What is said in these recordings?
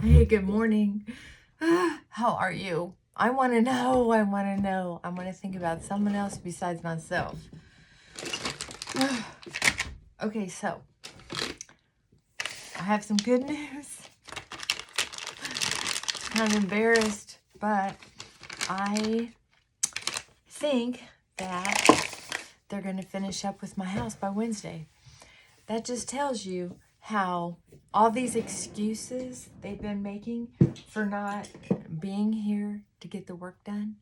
Hey, good morning. How are you? I want to know. I want to know. I want to think about someone else besides myself. Okay, so I have some good news. I'm embarrassed, but I think that they're going to finish up with my house by Wednesday. That just tells you how all these excuses they've been making for not being here to get the work done,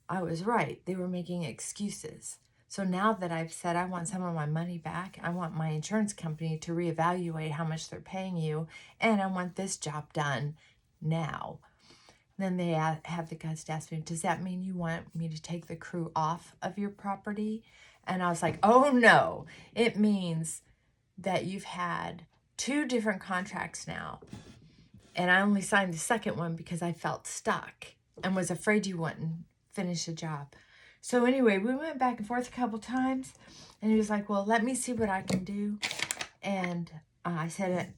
I was right. They were making excuses. So now that I've said I want some of my money back, I want my insurance company to reevaluate how much they're paying you, and I want this job done now. Then they have the guts to ask me, does that mean you want me to take the crew off of your property? And I was like, oh no, it means that you've had 2 different contracts now. And I only signed the second one because I felt stuck and was afraid you wouldn't finish the job. So anyway, we went back and forth a couple times, and he was like, well, let me see what I can do. And I said,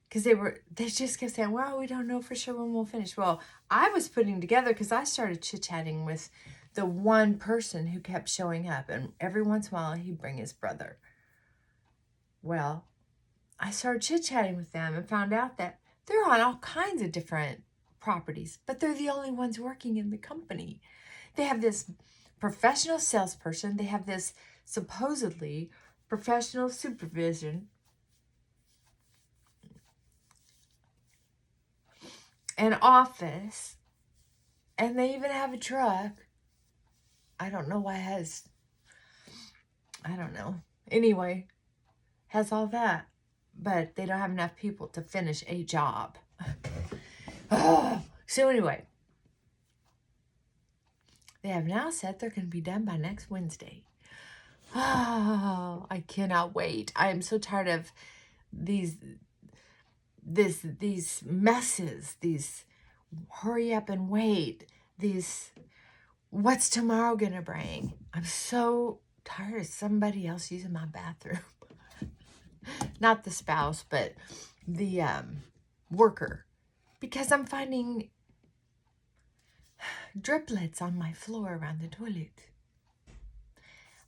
because they just kept saying, well, we don't know for sure when we'll finish. Well, I was putting together, because I started chit-chatting with the one person who kept showing up, and every once in a while he'd bring his brother. Well, I started chit-chatting with them and found out that they're on all kinds of different properties, but they're the only ones working in the company. They have this professional salesperson. They have this supposedly professional supervision and office, and they even have a truck. I don't know why it has, I don't know. Anyway, has all that, but they don't have enough people to finish a job. So anyway, they have now said they're going to be done by next Wednesday. Oh, I cannot wait. I am so tired of these messes, these hurry up and wait, these what's tomorrow going to bring. I'm so tired of somebody else using my bathroom. Not the spouse, but the worker. Because I'm finding driplets on my floor around the toilet.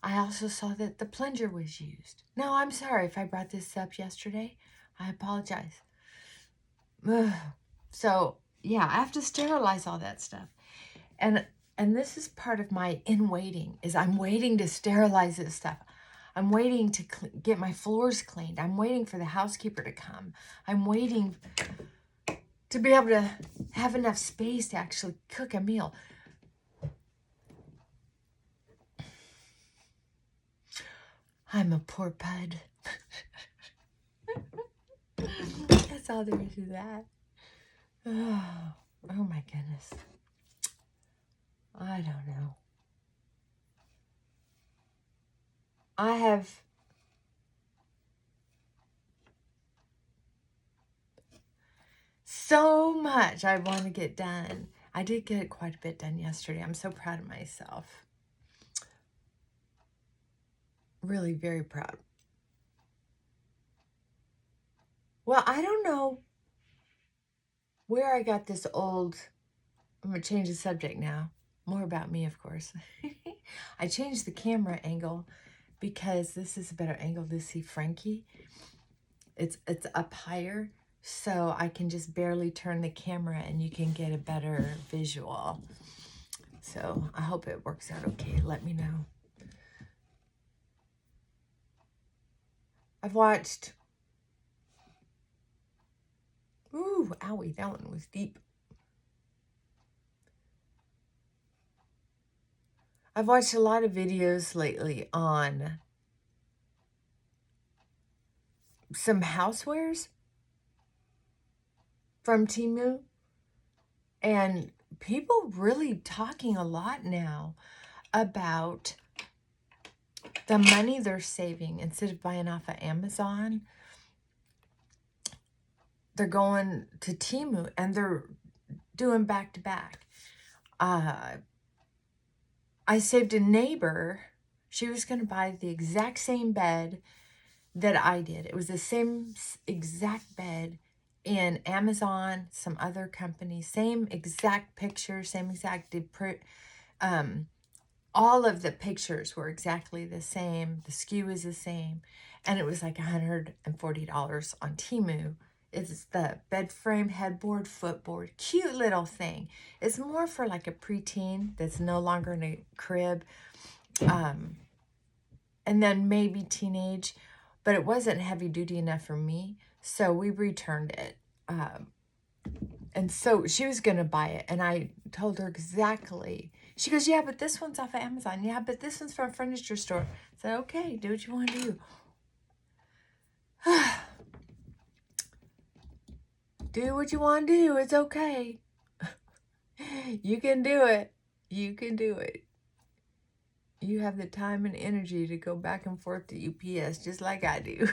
I also saw that the plunger was used. No, I'm sorry if I brought this up yesterday. I apologize. Ugh. So, yeah, I have to sterilize all that stuff. And this is part of my waiting, is I'm waiting to sterilize this stuff. I'm waiting to get my floors cleaned. I'm waiting for the housekeeper to come. I'm waiting to be able to have enough space to actually cook a meal. I'm a poor pud. That's all there is to that. Oh my goodness. I don't know. I have so much I want to get done. I did get quite a bit done yesterday. I'm so proud of myself. Really very proud. Well, I don't know where I got this old, I'm going to change the subject now. More about me, of course. I changed the camera angle because this is a better angle to see Frankie. It's up higher, so I can just barely turn the camera and you can get a better visual. So I hope it works out okay. Let me know. I've watched, ooh, owie, that one was deep. I've watched a lot of videos lately on some housewares from Temu, and people really talking a lot now about the money they're saving. Instead of buying off of Amazon, they're going to Temu and they're doing back to back. I saved a neighbor. She was going to buy the exact same bed that I did. It was the same exact bed in Amazon, some other company, same exact picture, same exact, all of the pictures were exactly the same. The SKU is the same. And it was like $140 on Temu. It's the bed frame, headboard, footboard. Cute little thing. It's more for like a preteen that's no longer in a crib. And then maybe teenage. But it wasn't heavy duty enough for me. So we returned it. And so she was going to buy it. And I told her exactly. She goes, yeah, but this one's off of Amazon. Yeah, but this one's from a furniture store. I said, okay, do what you want to do. Do what you want to do. It's okay. You can do it. You can do it. You have the time and energy to go back and forth to UPS just like I do.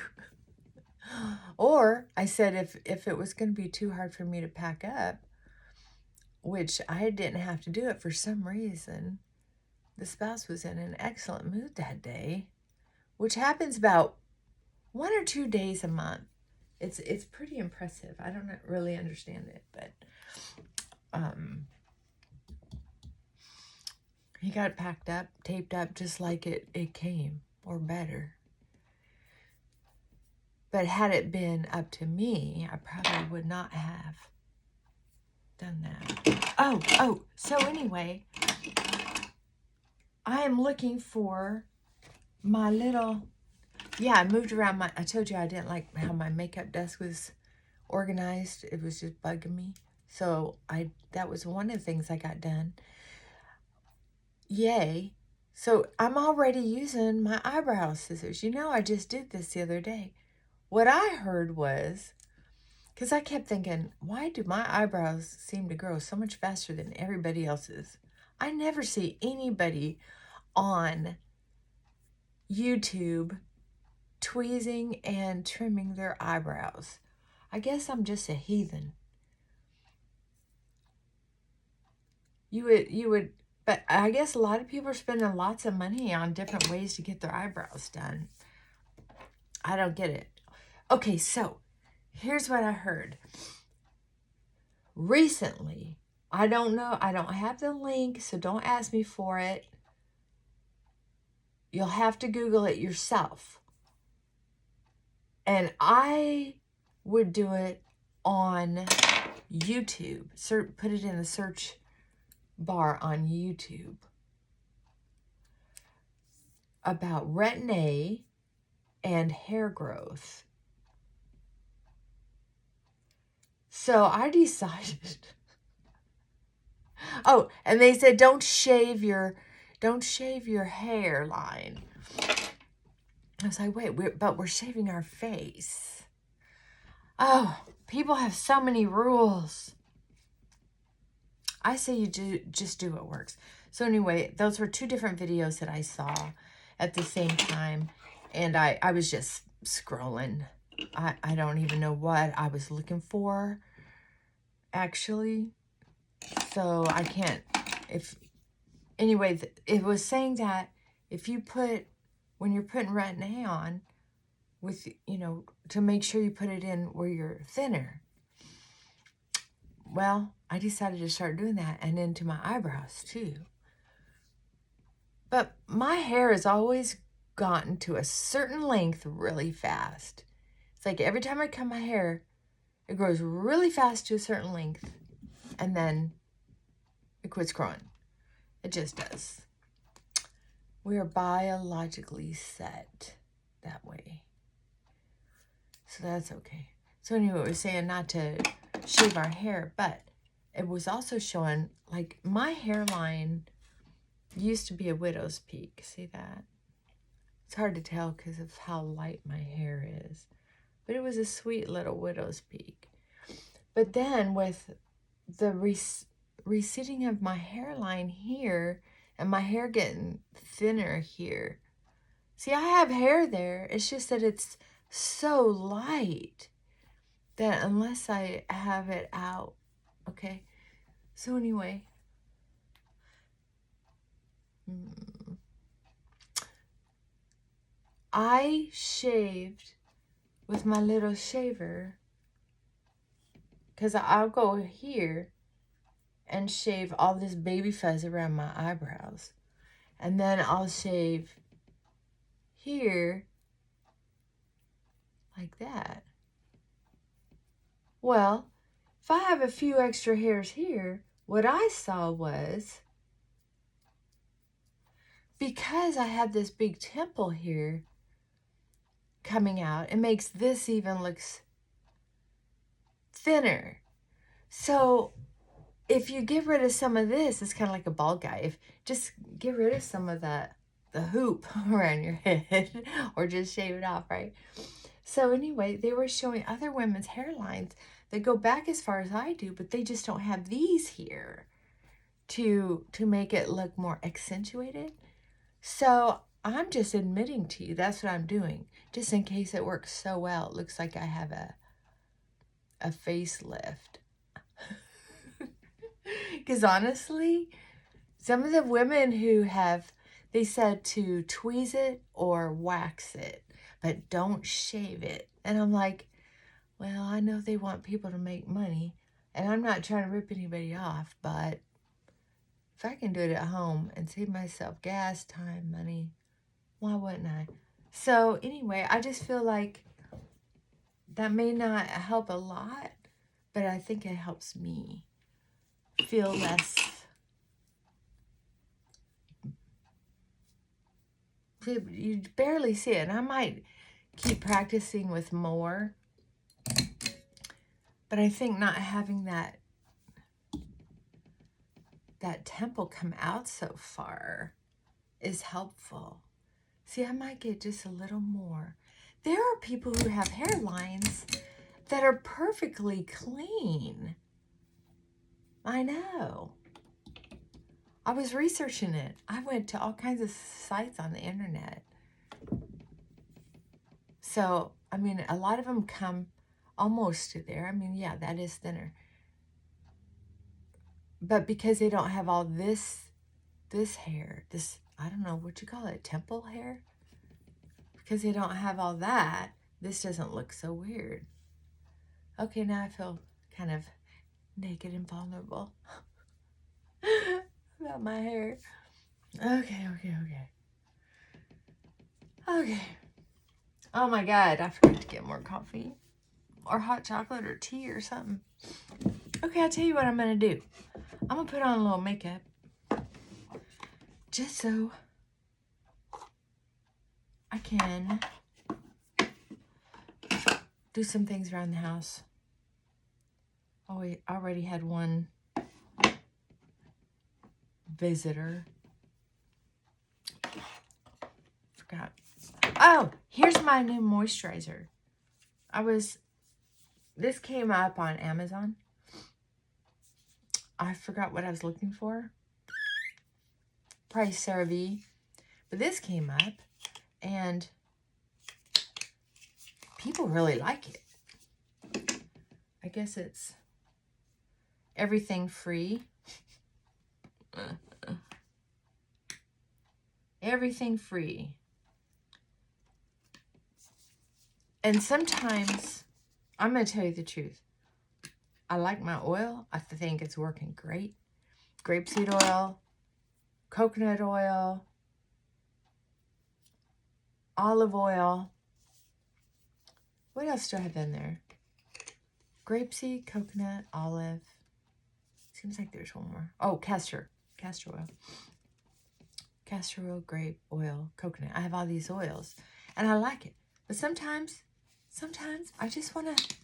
Or I said if it was going to be too hard for me to pack up, which I didn't have to do it for some reason, the spouse was in an excellent mood that day, which happens about 1 or 2 days a month. It's pretty impressive. I don't really understand it, but he got it packed up, taped up just like it came, or better. But had it been up to me, I probably would not have done that. Oh, so anyway, I am looking for my little, I moved around I told you I didn't like how my makeup desk was organized. It was just bugging me. So that was one of the things I got done. Yay. So I'm already using my eyebrow scissors. You know, I just did this the other day. What I heard was, because I kept thinking, why do my eyebrows seem to grow so much faster than everybody else's? I never see anybody on YouTube tweezing and trimming their eyebrows. I guess I'm just a heathen. You would, but I guess a lot of people are spending lots of money on different ways to get their eyebrows done. I don't get it. Okay, so here's what I heard. Recently, I don't know, I don't have the link, so don't ask me for it. You'll have to Google it yourself. And I would do it on YouTube. Put it in the search bar on YouTube. About retin-A and hair growth. So I decided. Oh, and they said don't shave your hairline. I was like, wait, but we're shaving our face. Oh, people have so many rules. I say you just do what works. So anyway, those were 2 different videos that I saw at the same time. And I was just scrolling. I don't even know what I was looking for, actually. So I can't, anyway, it was saying that if you when you're putting retin-A on, with, to make sure you put it in where you're thinner. Well, I decided to start doing that, and into my eyebrows too. But my hair has always gotten to a certain length really fast. It's like every time I cut my hair, it grows really fast to a certain length, and then it quits growing. It just does. We are biologically set that way. So that's okay. So anyway, it was saying not to shave our hair, but it was also showing, like, my hairline used to be a widow's peak. See that? It's hard to tell because of how light my hair is. But it was a sweet little widow's peak. But then with the receding of my hairline here, and my hair getting thinner here. See, I have hair there. It's just that it's so light that unless I have it out, okay? So anyway, I shaved with my little shaver, because I'll go here and shave all this baby fuzz around my eyebrows. And then I'll shave here like that. Well, if I have a few extra hairs here, what I saw was, because I had this big temple here coming out, it makes this even looks thinner. So if you get rid of some of this, it's kind of like a bald guy. If just get rid of some of the hoop around your head, or just shave it off, right? So anyway, they were showing other women's hairlines that go back as far as I do, but they just don't have these here to make it look more accentuated. So I'm just admitting to you, that's what I'm doing, just in case it works so well. It looks like I have a facelift. Because honestly, some of the women who have, they said to tweeze it or wax it, but don't shave it. And I'm like, well, I know they want people to make money, and I'm not trying to rip anybody off, but if I can do it at home and save myself gas, time, money, why wouldn't I? So anyway, I just feel like that may not help a lot, but I think it helps me feel less, you barely see it. And I might keep practicing with more, but I think not having that temple come out so far is helpful. See, I might get just a little more. There are people who have hairlines that are perfectly clean. I know. I was researching it. I went to all kinds of sites on the internet. So, I mean, a lot of them come almost to there. I mean, yeah, that is thinner. But because they don't have all this hair, this, I don't know what you call it, temple hair? Because they don't have all that, this doesn't look so weird. Okay, now I feel kind of naked and vulnerable about my hair. Okay. Oh my God, I forgot to get more coffee or hot chocolate or tea or something. Okay, I'll tell you what I'm going to do. I'm going to put on a little makeup just so I can do some things around the house. Oh, we already had one visitor. Forgot. Oh, here's my new moisturizer. This came up on Amazon. I forgot what I was looking for. Probably CeraVe. But this came up, and people really like it. I guess it's everything free. Everything free. And sometimes, I'm going to tell you the truth. I like my oil. I think it's working great. Grapeseed oil, coconut oil, olive oil. What else do I have in there? Grapeseed, coconut, olive. Seems like there's one more. Oh, castor oil. Castor oil, grape oil, coconut. I have all these oils, and I like it. But sometimes I just want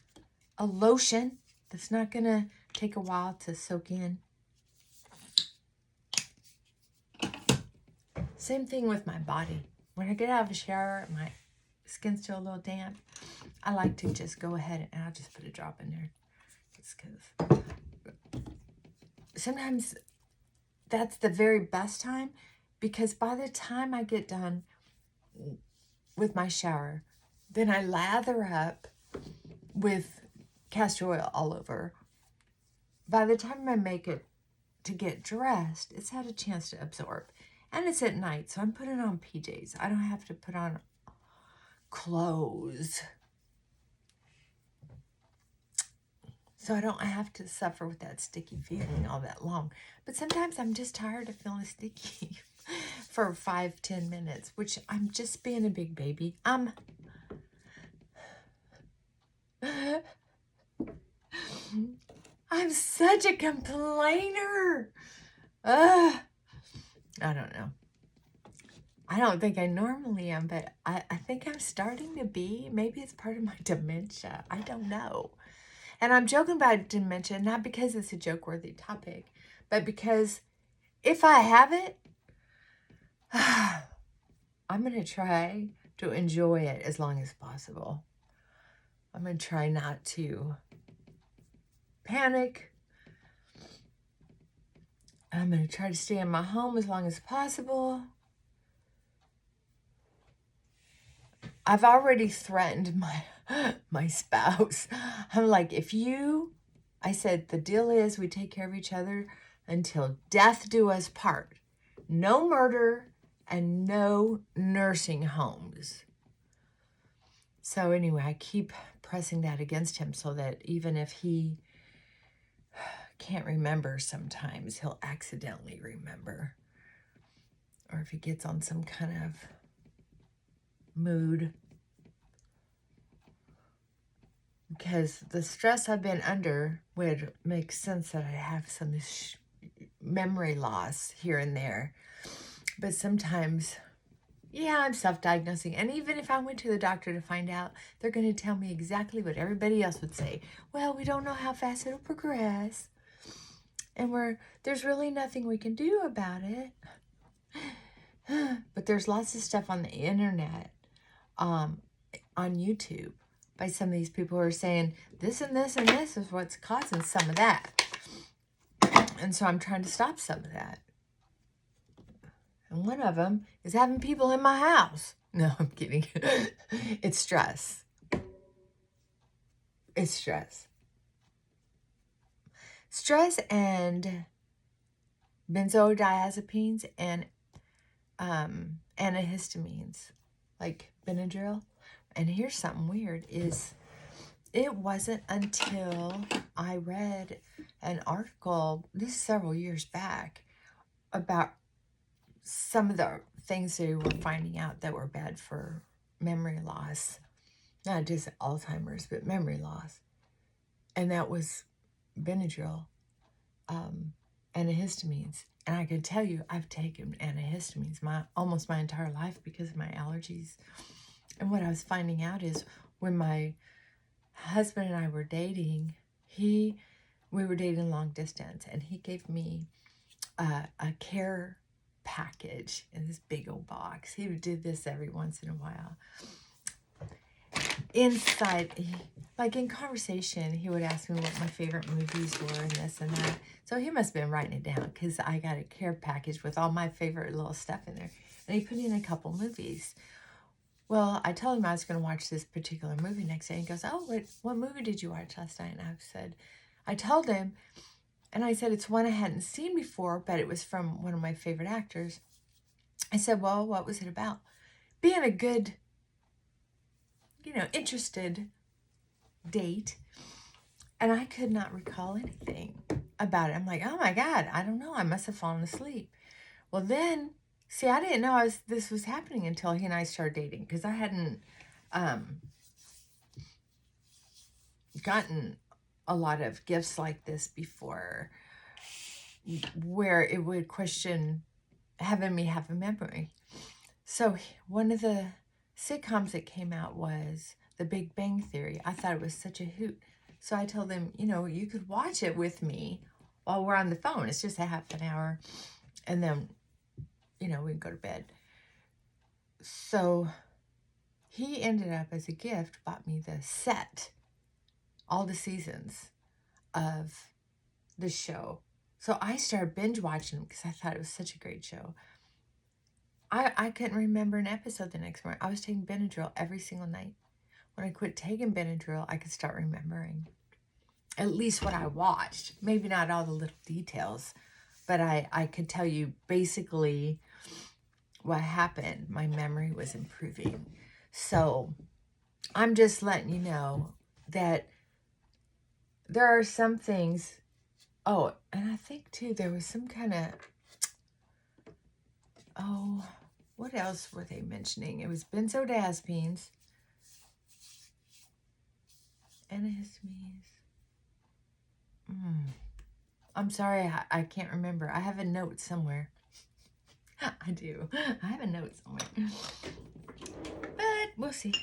a lotion that's not going to take a while to soak in. Same thing with my body. When I get out of the shower, my skin's still a little damp. I like to just go ahead and I'll just put a drop in there. Just because sometimes that's the very best time, because by the time I get done with my shower, then I lather up with castor oil all over. By the time I make it to get dressed, it's had a chance to absorb. And it's at night, so I'm putting on PJs. I don't have to put on clothes. So I don't have to suffer with that sticky feeling all that long. But sometimes I'm just tired of feeling sticky for 5-10 minutes, which I'm just being a big baby. I'm such a complainer. I don't know. I don't think I normally am, but I think I'm starting to be. Maybe it's part of my dementia. I don't know. And I'm joking about dementia, not because it's a joke-worthy topic, but because if I have it, I'm going to try to enjoy it as long as possible. I'm going to try not to panic. I'm going to try to stay in my home as long as possible. I've already threatened my spouse. I'm like, I said, the deal is we take care of each other until death do us part. No murder and no nursing homes. So anyway, I keep pressing that against him so that even if he can't remember sometimes, he'll accidentally remember. Or if he gets on some kind of mood. Because the stress I've been under would make sense that I have some memory loss here and there. But sometimes, yeah, I'm self-diagnosing. And even if I went to the doctor to find out, they're going to tell me exactly what everybody else would say. Well, we don't know how fast it'll progress. And there's really nothing we can do about it. But there's lots of stuff on the internet, on YouTube, by some of these people who are saying this and this and this is what's causing some of that. And so I'm trying to stop some of that. And one of them is having people in my house. No, I'm kidding. It's stress. It's stress. Stress and benzodiazepines and antihistamines, like Benadryl. And here's something weird is it wasn't until I read an article, this is several years back, about some of the things they were finding out that were bad for memory loss. Not just Alzheimer's, but memory loss. And that was Benadryl, antihistamines. And I can tell you, I've taken antihistamines almost my entire life because of my allergies. And what I was finding out is when my husband and I were dating, we were dating long distance, and he gave me a care package in this big old box. He did this every once in a while. Inside, like in conversation, he would ask me what my favorite movies were and this and that. So he must have been writing it down because I got a care package with all my favorite little stuff in there. And he put in a couple movies. Well, I told him I was going to watch this particular movie next day. And he goes, oh, what movie did you watch last night? And I told him, and I said, it's one I hadn't seen before, but it was from one of my favorite actors. I said, well, what was it about? Being a good, interested date. And I could not recall anything about it. I'm like, oh my God, I don't know. I must have fallen asleep. Well, then, see, I didn't know this was happening until he and I started dating, because I hadn't gotten a lot of gifts like this before, where it would question having me have a memory. So one of the sitcoms that came out was The Big Bang Theory. I thought it was such a hoot. So I told him, you could watch it with me while we're on the phone. It's just a half an hour. And then, we can go to bed. So he ended up, as a gift, bought me the set, all the seasons of the show. So I started binge watching them because I thought it was such a great show. I couldn't remember an episode the next morning. I was taking Benadryl every single night. When I quit taking Benadryl, I could start remembering at least what I watched. Maybe not all the little details, but I could tell you basically what happened. My memory was improving. So I'm just letting you know that there are some things. Oh, and I think too, there was some kind of, oh, what else were they mentioning? It was benzodiazepines, antihistamines. I'm sorry, I can't remember. I have a note somewhere. I do. I have a note somewhere. But we'll see.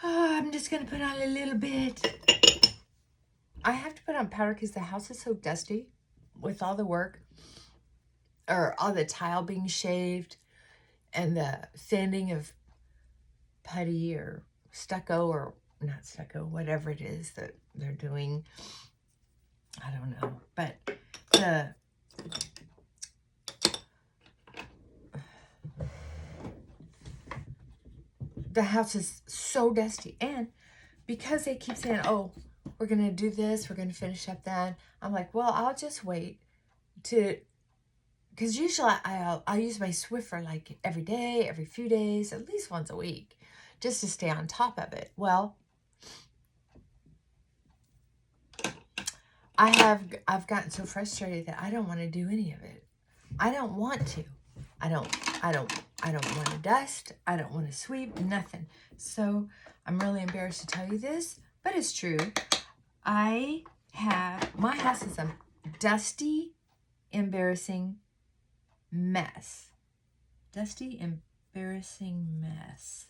Oh, I'm just going to put on a little bit. I have to put on powder because the house is so dusty with all the work. Or all the tile being shaved. And the sanding of putty or stucco or not stucco, whatever it is that they're doing. I don't know. But the house is so dusty. And because they keep saying, oh, we're going to do this, we're going to finish up that, I'm like, well, I'll just wait to, because usually I'll use my Swiffer like every day, every few days, at least once a week, just to stay on top of it. Well, I've gotten so frustrated that I don't want to do any of it. I don't want to. I don't want to dust. I don't want to sweep, nothing. So I'm really embarrassed to tell you this, but it's true. My house is a dusty, embarrassing mess. Dusty, embarrassing mess.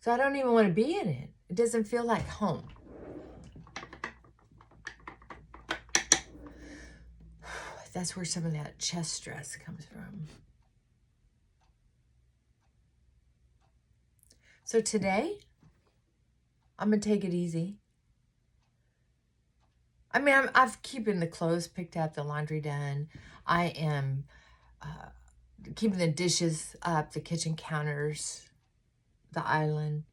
So I don't even want to be in it. It doesn't feel like home. That's where some of that chest stress comes from. So today, I'm going to take it easy. I mean, I've keeping the clothes picked up, the laundry done. I am keeping the dishes up, the kitchen counters, the island.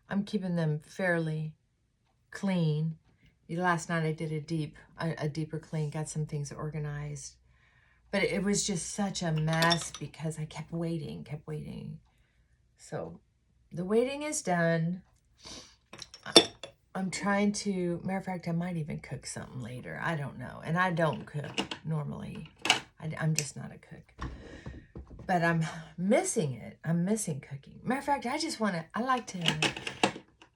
I'm keeping them fairly clean. Last night I did a deeper clean, got some things organized. But it was just such a mess because I kept waiting. So the waiting is done. I'm trying to, matter of fact, I might even cook something later. I don't know. And I don't cook normally. I'm just not a cook. But I'm missing it. I'm missing cooking. Matter of fact, I like to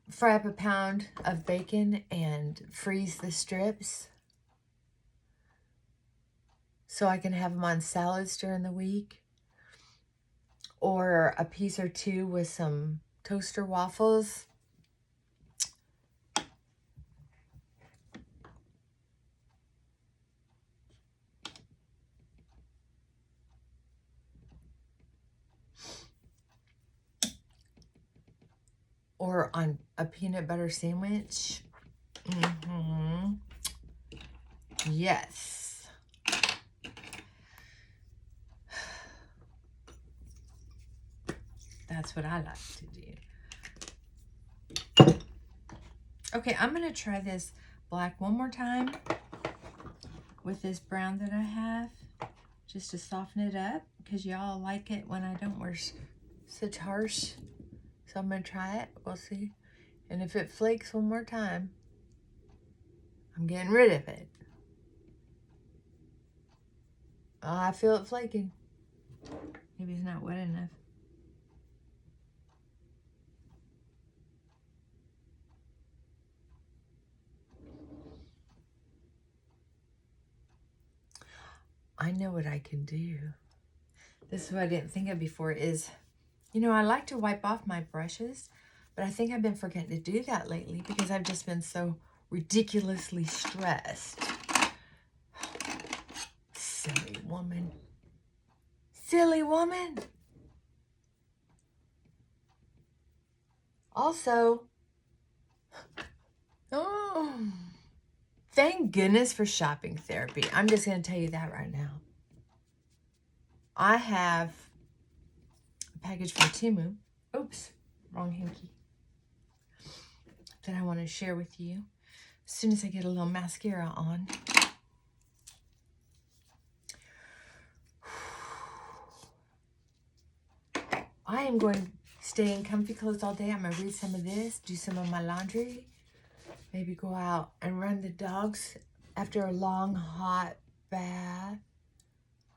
fry up a pound of bacon and freeze the strips so I can have them on salads during the week, or a piece or two with some toaster waffles. Or on a peanut butter sandwich. Yes. That's what I like to do. Okay, I'm going to try this black one more time with this brown that I have, just to soften it up, because y'all like it when I don't wear such harsh. So I'm going to try it. We'll see. And if it flakes one more time, I'm getting rid of it. Oh, I feel it flaking. Maybe it's not wet enough. I know what I can do. This is what I didn't think of before is, I like to wipe off my brushes, but I think I've been forgetting to do that lately because I've just been so ridiculously stressed. Silly woman. Silly woman. Also, thank goodness for shopping therapy. I'm just going to tell you that right now. I have a package from Temu. Oops, wrong hanky. That I want to share with you. as soon as I get a little mascara on. I am going to stay in comfy clothes all day. I'm going to read some of this, do some of my laundry, maybe go out and run the dogs after a long, hot bath.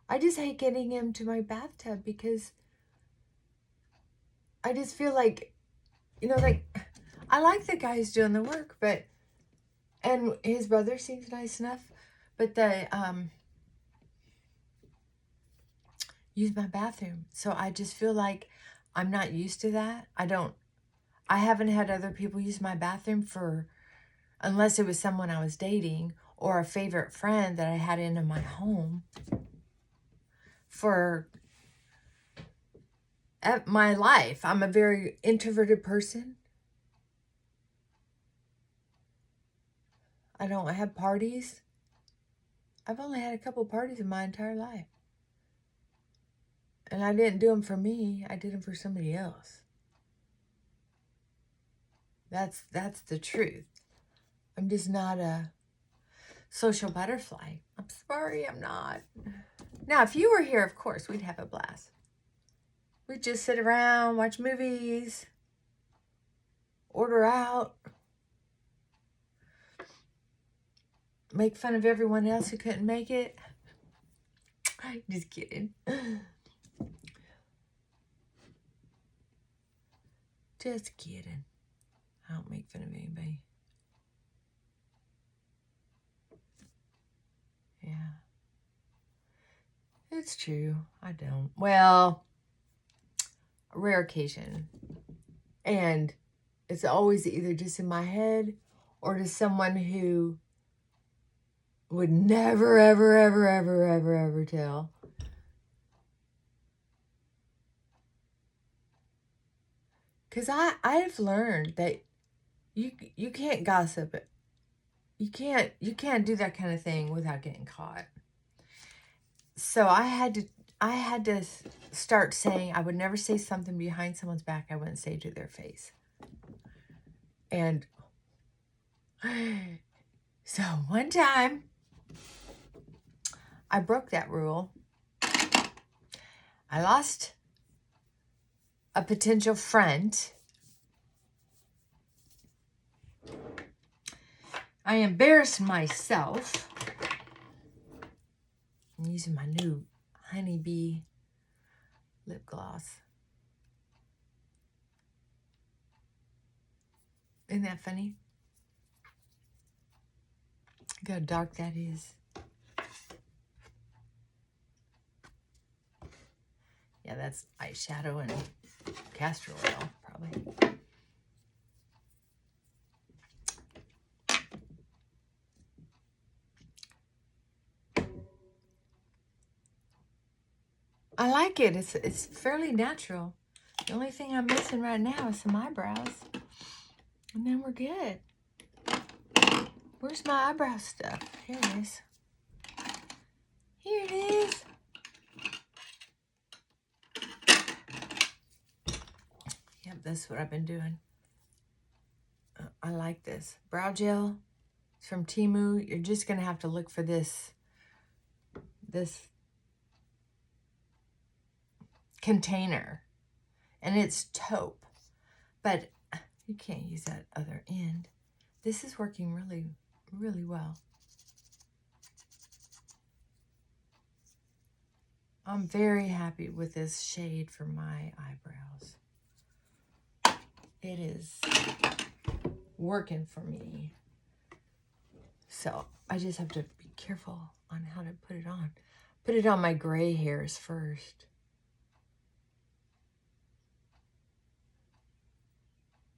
I just hate getting him to my bathtub because I just feel like, you know, like, I like the guy who's doing the work, but, and his brother seems nice enough, but they use my bathroom. So I just feel like I'm not used to that. I haven't had other people use my bathroom unless it was someone I was dating or a favorite friend that I had into my home for my life. I'm a very introverted person. I don't have parties. I've only had a couple parties in my entire life. And I didn't do them for me. I did them for somebody else. That's the truth. I'm just not a social butterfly. I'm sorry, I'm not. Now, if you were here, of course, we'd have a blast. We'd just sit around, watch movies, order out, make fun of everyone else who couldn't make it. Just kidding. Just kidding. I don't make fun of anybody. Yeah. It's true. I don't. Well, a rare occasion. And it's always either just in my head or to someone who would never, ever, ever, ever, ever, ever tell. Because I've learned that you can't gossip. You can't do that kind of thing without getting caught. So I had to start saying I would never say something behind someone's back I wouldn't say to their face. And so one time I broke that rule. I lost a potential friend. I embarrassed myself. I'm using my new Honeybee lip gloss. Isn't that funny? Look how dark that is. Yeah, that's eyeshadow and castor oil, probably. I like it. It's fairly natural. The only thing I'm missing right now is some eyebrows. And then we're good. Where's my eyebrow stuff? Here it is. Here it is. Yep, that's what I've been doing. I like this. Brow gel. It's from Temu. You're just going to have to look for this container. And it's taupe. But you can't use that other end. This is working really, really well. I'm very happy with this shade for my eyebrows. It is working for me. So I just have to be careful on how to put it on. Put it on my gray hairs first.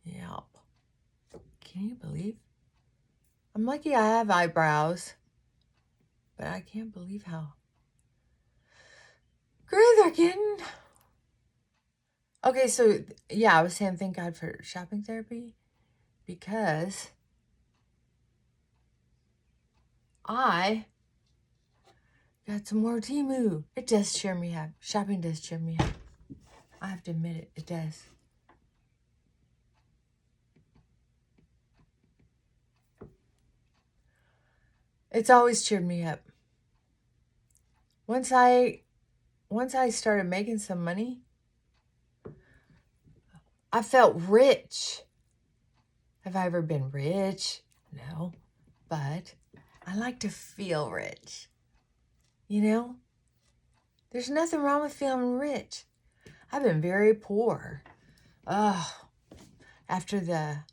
Yep. Can you believe? I'm lucky I have eyebrows, but I can't believe how gray they're getting. Okay, so yeah, I was saying thank God for shopping therapy because I got some more Temu. It does cheer me up. Shopping does cheer me up. I have to admit it. It does. It's always cheered me up. Once I started making some money, I felt rich. Have I ever been rich? No, but I like to feel rich. You know, there's nothing wrong with feeling rich. I've been very poor. Oh, after the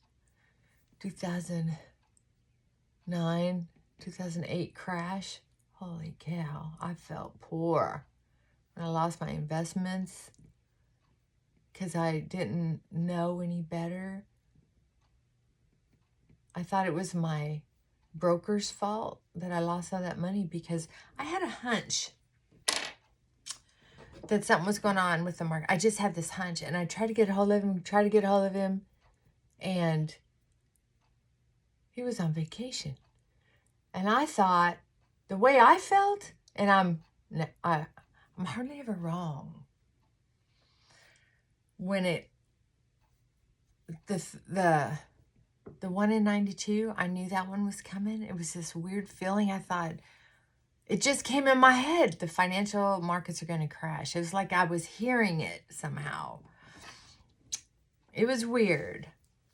2009, 2008 crash, holy cow, I felt poor. When I lost my investments because I didn't know any better. I thought it was my broker's fault that I lost all that money because I had a hunch that something was going on with the market. I just had this hunch, and I tried to get a hold of him, and he was on vacation. And I thought, the way I felt, and I'm hardly ever wrong. When the one in 92, I knew that one was coming. It was this weird feeling. I thought, it just came in my head. The financial markets are going to crash. It was like I was hearing it somehow. It was weird.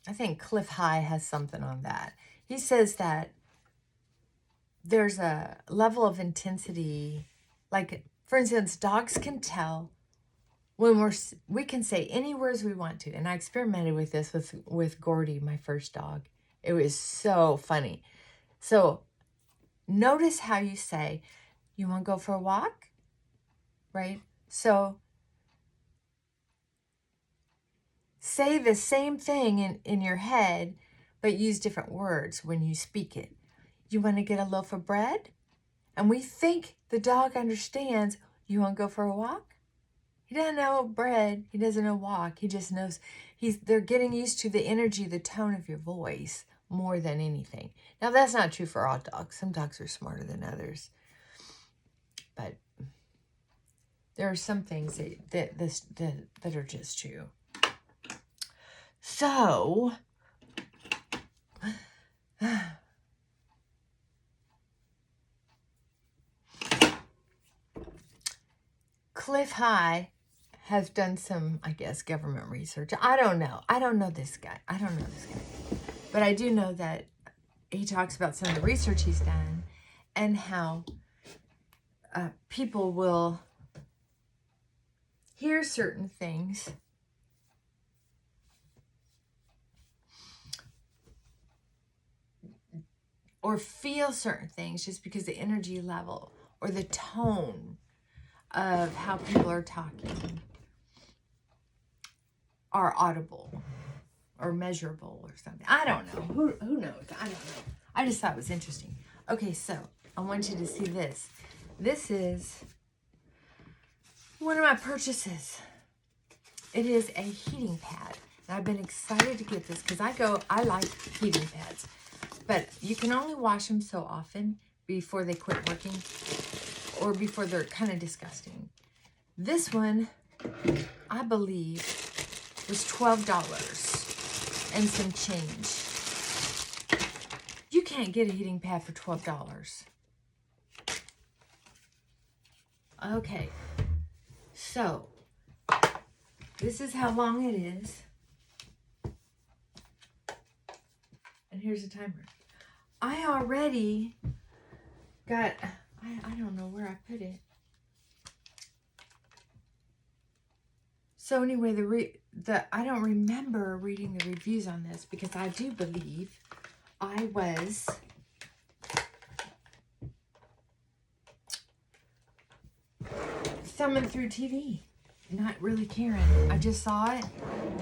I think Cliff High has something on that. He says that there's a level of intensity. Like, for instance, dogs can tell when we can say any words we want to. And I experimented with this with Gordy, my first dog. It was so funny. So notice how you say, you want to go for a walk? Right? So say the same thing in your head, but use different words when you speak it. You want to get a loaf of bread? And we think the dog understands, you want to go for a walk? He doesn't know bread. He doesn't know walk. He just knows they're getting used to the energy, the tone of your voice more than anything. Now, that's not true for all dogs. Some dogs are smarter than others. But there are some things that are just true. So, Cliff High has done some, I guess, government research. I don't know. I don't know this guy. But I do know that he talks about some of the research he's done and how people will hear certain things or feel certain things just because the energy level or the tone of how people are talking are audible or measurable or something. I don't know. Who knows? I don't know. I just thought it was interesting. Okay, so I want you to see this. This is one of my purchases. It is a heating pad. And I've been excited to get this because I like heating pads. But you can only wash them so often before they quit working or before they're kind of disgusting. This one, I believe, was $12 and some change. You can't get a heating pad for $12. Okay, so this is how long it is. And here's a timer. I already got, I don't know where I put it. So anyway, I don't remember reading the reviews on this because I do believe I was thumbing through TV, not really caring. I just saw it.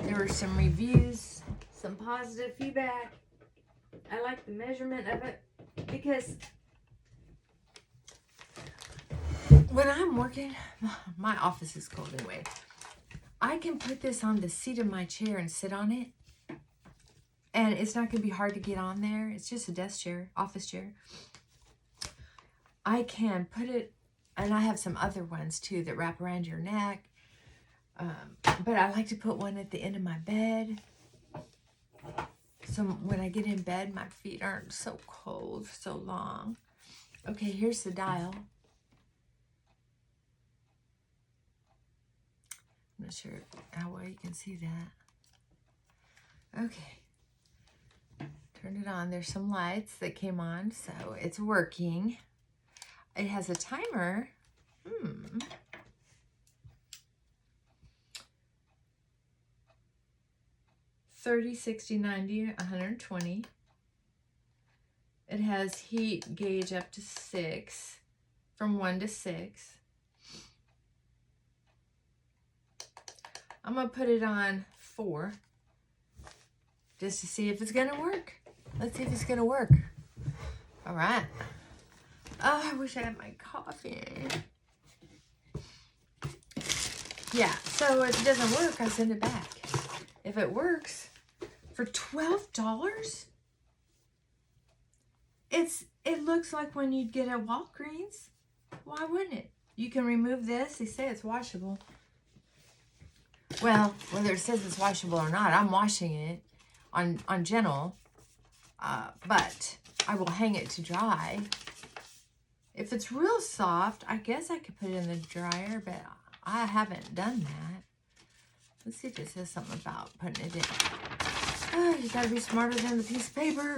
There were some reviews, some positive feedback. I like the measurement of it because when I'm working, my office is cold anyway. I can put this on the seat of my chair and sit on it. And it's not going to be hard to get on there. It's just a desk chair, office chair. I can put it, and I have some other ones too that wrap around your neck. But I like to put one at the end of my bed. So when I get in bed, my feet aren't so cold so long. Okay, here's the dial. I'm not sure how well you can see that. Okay. Turn it on. There's some lights that came on, so it's working. It has a timer. 30, 60, 90, 120. It has heat gauge up to 6, from 1 to 6. I'm going to put it on 4 just to see if it's going to work. Let's see if it's going to work. All right. Oh, I wish I had my coffee. Yeah, so if it doesn't work, I send it back. If it works, for $12, it looks like when you'd get at Walgreens. Why wouldn't it? You can remove this. They say it's washable. Well, whether it says it's washable or not, I'm washing it on Gentle, but I will hang it to dry. If it's real soft, I guess I could put it in the dryer, but I haven't done that. Let's see if it says something about putting it in. Oh, you gotta be smarter than the piece of paper.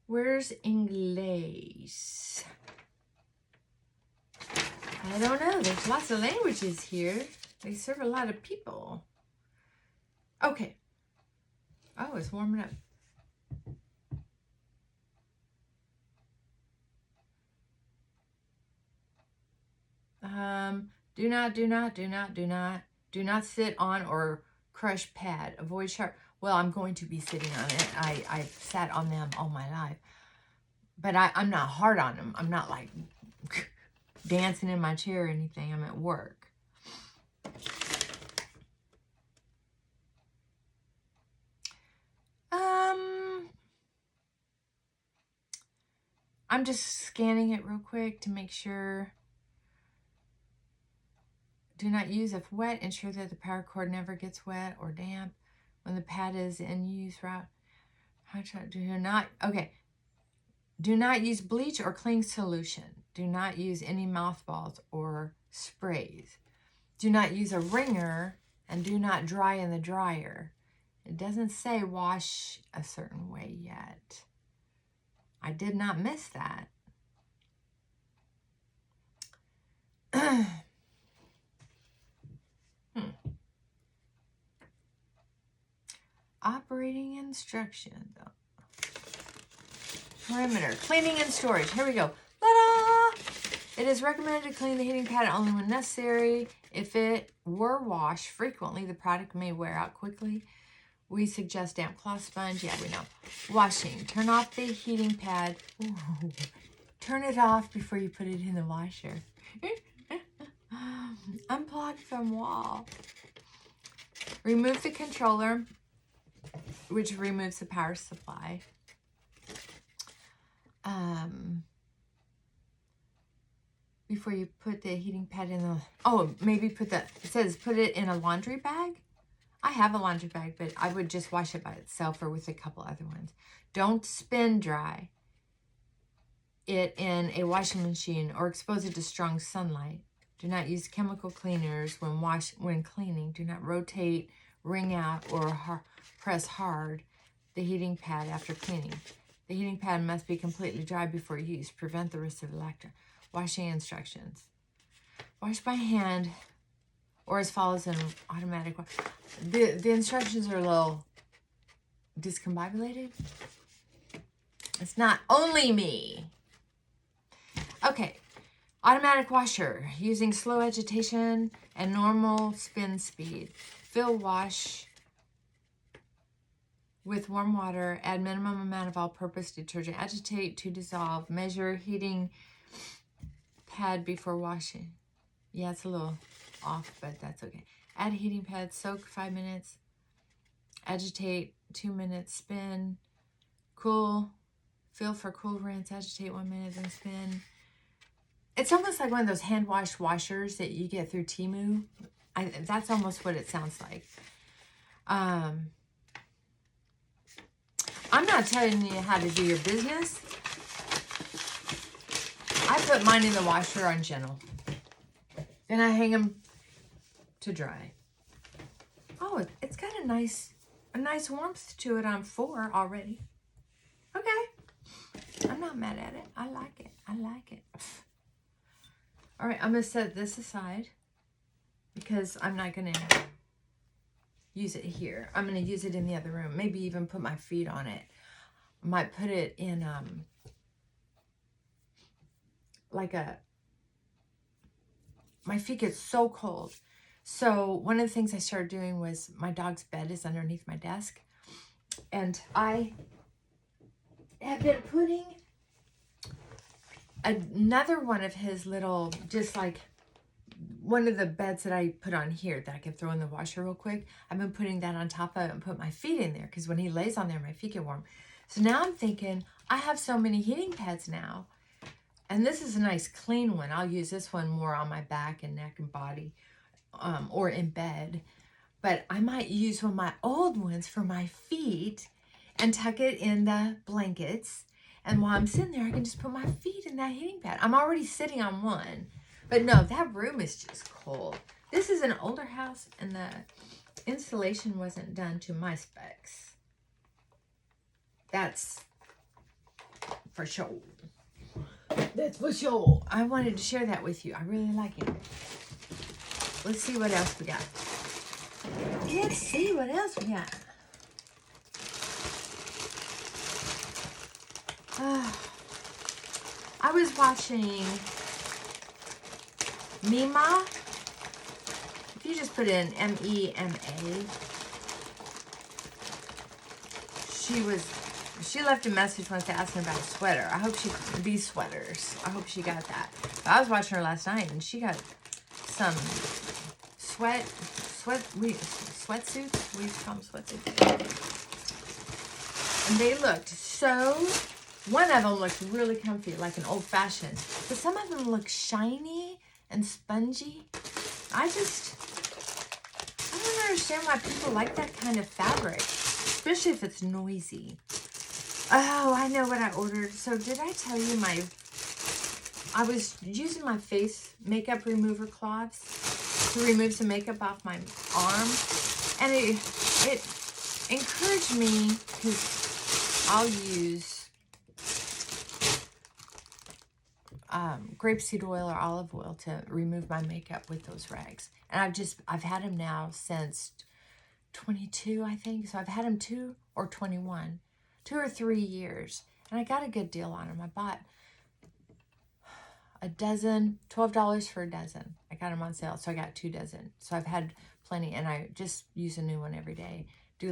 Where's English? I don't know. There's lots of languages here. They serve a lot of people. Okay. Oh, it's warming up. Do not sit on or crush pad. Avoid sharp. Well, I'm going to be sitting on it. I've sat on them all my life. But I'm not hard on them. I'm not like dancing in my chair or anything. I'm at work. I'm just scanning it real quick to make sure. Do not use if wet. Ensure that the power cord never gets wet or damp when the pad is in use route. Do not use bleach or clean solution. Do not use any mothballs or sprays. Do not use a wringer, and do not dry in the dryer. It doesn't say wash a certain way yet. I did not miss that. Operating instructions. Perimeter. Cleaning and storage. Here we go. Ta-da! It is recommended to clean the heating pad only when necessary. If it were washed frequently, the product may wear out quickly. We suggest damp cloth sponge. Yeah, we know. Washing. Turn off the heating pad. Ooh. Turn it off before you put it in the washer. Unplug from wall. Remove the controller, which removes the power supply. Before you put the heating pad in the, maybe it says put it in a laundry bag. I have a laundry bag, but I would just wash it by itself or with a couple other ones. Don't spin dry it in a washing machine or expose it to strong sunlight. Do not use chemical cleaners when cleaning. Do not rotate, wring out, or press hard the heating pad after cleaning. The heating pad must be completely dry before use. Prevent the risk of electric. Washing instructions. Wash by hand or as follows in automatic. The instructions are a little discombobulated. It's not only me. Okay. Automatic washer. Using slow agitation and normal spin speed. Fill wash with warm water. Add minimum amount of all-purpose detergent. Agitate to dissolve. Measure heating pad before washing. Yeah, it's a little off, but that's okay. Add heating pad. Soak 5 minutes. Agitate 2 minutes. Spin. Cool. Fill for cool rinse. Agitate 1 minute, then spin. It's almost like one of those hand wash washers that you get through Temu. That's almost what it sounds like. I'm not telling you how to do your business. I put mine in the washer on gentle. Then I hang them to dry. Oh, it's got a nice warmth to it on 4 already. Okay. I'm not mad at it. I like it. I like it. All right, I'm going to set this aside because I'm not going to use it here. I'm going to use it in the other room. Maybe even put my feet on it. I might put it in my feet get so cold. So one of the things I started doing was my dog's bed is underneath my desk. And I have been putting another one of his little, just like one of the beds that I put on here that I can throw in the washer real quick. I've been putting that on top of it and put my feet in there because when he lays on there, my feet get warm. So now I'm thinking I have so many heating pads now. And this is a nice clean one. I'll use this one more on my back and neck and body or in bed. But I might use one of my old ones for my feet and tuck it in the blankets. And while I'm sitting there, I can just put my feet in that heating pad. I'm already sitting on one. But no, that room is just cold. This is an older house and the insulation wasn't done to my specs. That's for sure. That's for sure. I wanted to share that with you. I really like it. Let's see what else we got. Let's see what else we got. I was watching Mima. If you just put in M-E-M-A, she left a message once asking about a sweater. I hope these sweaters. I hope she got that. But I was watching her last night and she got some sweatsuits. We used to call them sweatsuits. And they looked so, one of them looked really comfy, like an old fashioned. But some of them look shiny and spongy. I don't understand why people like that kind of fabric, especially if it's noisy. Oh, I know what I ordered. So did I tell you I was using my face makeup remover cloths to remove some makeup off my arm. And it encouraged me because I'll use grapeseed oil or olive oil to remove my makeup with those rags. And I've had them now since 22, I think. So I've had them 2 or 21. 2 or 3 years. And I got a good deal on them. I bought a dozen, $12 for a dozen. I got them on sale, so I got 2 dozen. So I've had plenty, and I just use a new one every day.